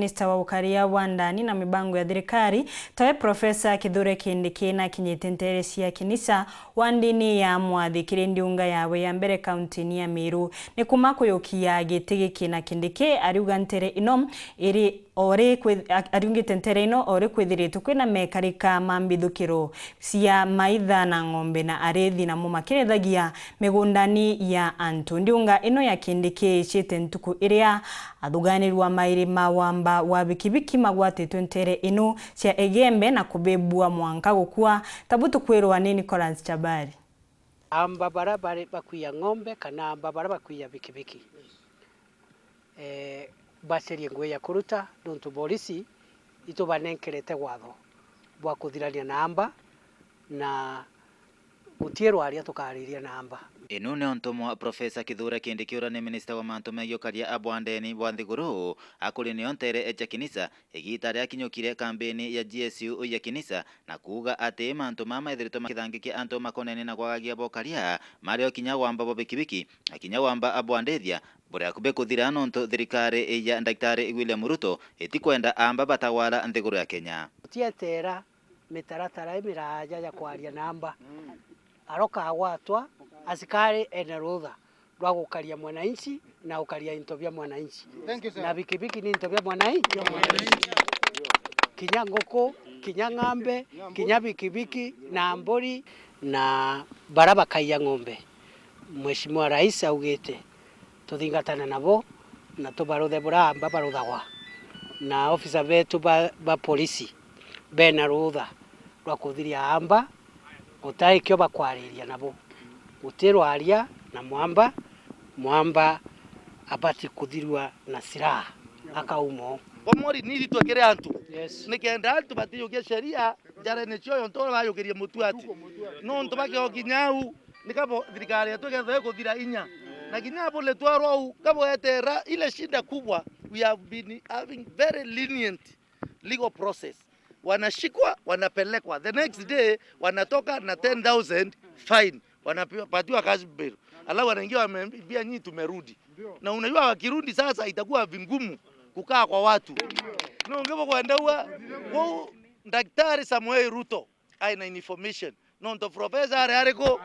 Minista wa Ukaria wa ndani na mibango ya thirikari tawe Profesa Kithure Kindiki na kinyite ntere cia kinisa wa ndini ya mwathi kiri ndiunga yawe ya mbere kaunti ya Meru ni kuma kuyukia gitigi kina Kindiki ariuga ntere ino iri ariungite ntere ino ore kwithiritu kwina mekarika mambithukiro cia maitha na ng'ombe na arethi na mumakirethagia migundani ya antu. Ndiunga ino ya Kindiki icite ntuku iria athuganirwa mairi mawamba wa bikibiki magwatitwe ntere ino cia egembe na kubebua mwanka gukua tabutu kwirwa ni Nicholas Chabari. Amba barabara bakuya ng'ombe kana amba barabara bakuya bikibiki baserie ngwe ya kuruta nuntu polisi ito banenkerete watho bwa kuthirania na amba na gutierwa aria tukariria na amba. Inu ne ontomo Profesa Kithure Kindiki ura ni minista wa mantu megiokaria abwandeni bwa Nthiguru akuri ni ontere echa kinisa igita ria kinyukire kampeni ya GSU ya kinisa na kuga ati mantu mama ithirito makithangikia antu makonene na gwagagia bokaria mario kinya wamba bobikibiki akinya wamba abwandethia bure akube kuthira nonto thirikari ya Daktari William Ruto itikwenda amba batawala Nthiguru ya Kenya. Tietera mitaratara imiraja ya kwaria namba aroka awatwa asikari ena rutha rwa gukaria mwananchi na ukaria into bya mwananchi na bikibiki ni into bya mwananchi kinya ngoko kinya ng'ambe kinya bikibiki na mbori na baraba kaiya ng'ombe. Mheshimiwa Rais augite tuthingatana nabo na tubaruthe bura amba baruthagwa na officer betu ba polisi bena rutha rwa kuthiria amba utai kyo bakwariria nabo utirwa aria na mwamba abati kuthirwa na silaha akaumo omori niri twekere antu nikenda antu batiyukia sheria jare ne choyo ntoro bayukirie mutu ati no nto bake kinyau nikabo thirikari atugethe kuthira inya na kinyabo le twarou kabo etera ile shida kubwa. We have been having very lenient legal process. Wanashikwa wanapelekwa the next day wanatoka na 10,000 fine wanapatiwa kazi bero alafu wanaingia wameambia nyinyi tumerudi na unajua wakirudi sasa itakuwa vingumu kukaa kwa watu na ungebo kuandaua wao Daktari Samuel Ruto aina information no ndo professor ariko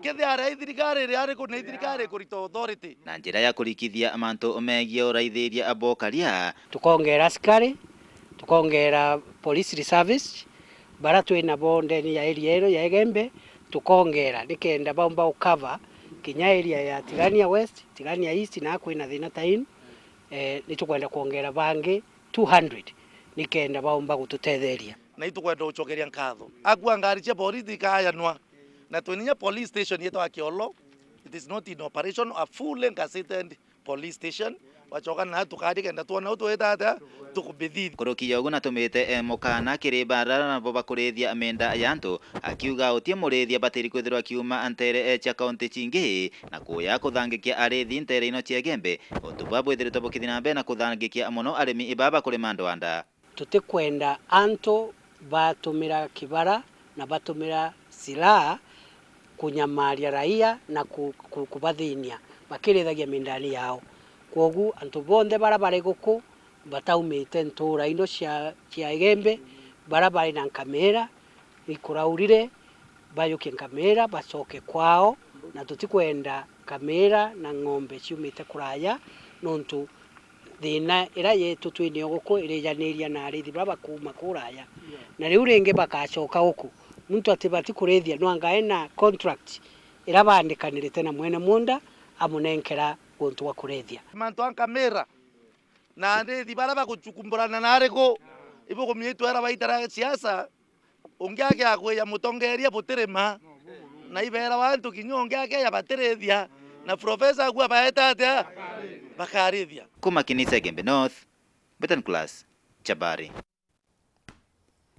kethe ara thirikari ariko na thirikari kurita authority na njira ya kurikithia amantu megie uraithiria abokaria tukongera askari tukongera police reservice bara twina bonde ya area ero ya egembe tukongera nikenda bamba ukava kinya area ya Tigania West Tigania East na kwina thina tain nitukwenda kuongera bangi 200 nikenda bamba gututetheria na itukwenda uchokeria nkatho akua ngari cia police kayanwa na twininya police station yetu Akiolo. It is not in operation, a full incapacitated police station wachoka na tukadi kenda tuona utwetata tukubithi kurukia ugu natumite mukana kiri barara na boba kurethia amenda yantu akiuga utie murethia batiri kwithirwa kiuma antere echa county chingi na kuya kuthangikia arethi ntere ino cia gembe utubabwe thirito bukithina mbe na kuthangikia muno arimi ibaba kuri mandwanda tutikwenda antu batumira kibara na batumira silaha kunyamaria raia na kubathinia bakirethagia mindani yao kogu antu bonde barabara guku bataumite ntura ino cia egembe barabara na kamera ikuraurire bayuke kamera bacoke kwao na tutikwenda kamera na ng'ombe ciumite kuraya nontu thina ira yetu twine guku irejaniria na arithi baba kuma kuraya na riu ringi bakacoka guku muntu atibati kurethia no angaena contract ira bandikanirite na mwene munda amunenkera guntu wa kurethia mantu an kamera na arithi bara baguchukumburana na ariko ibo kumietu era baitara siasa ungiake akwe ya mutongeria butirema na ibera bantu kinyonge ake ya batirethia na professor agwa baeta bakarithia kuma kinisa Gembe North Betan Class Chabari.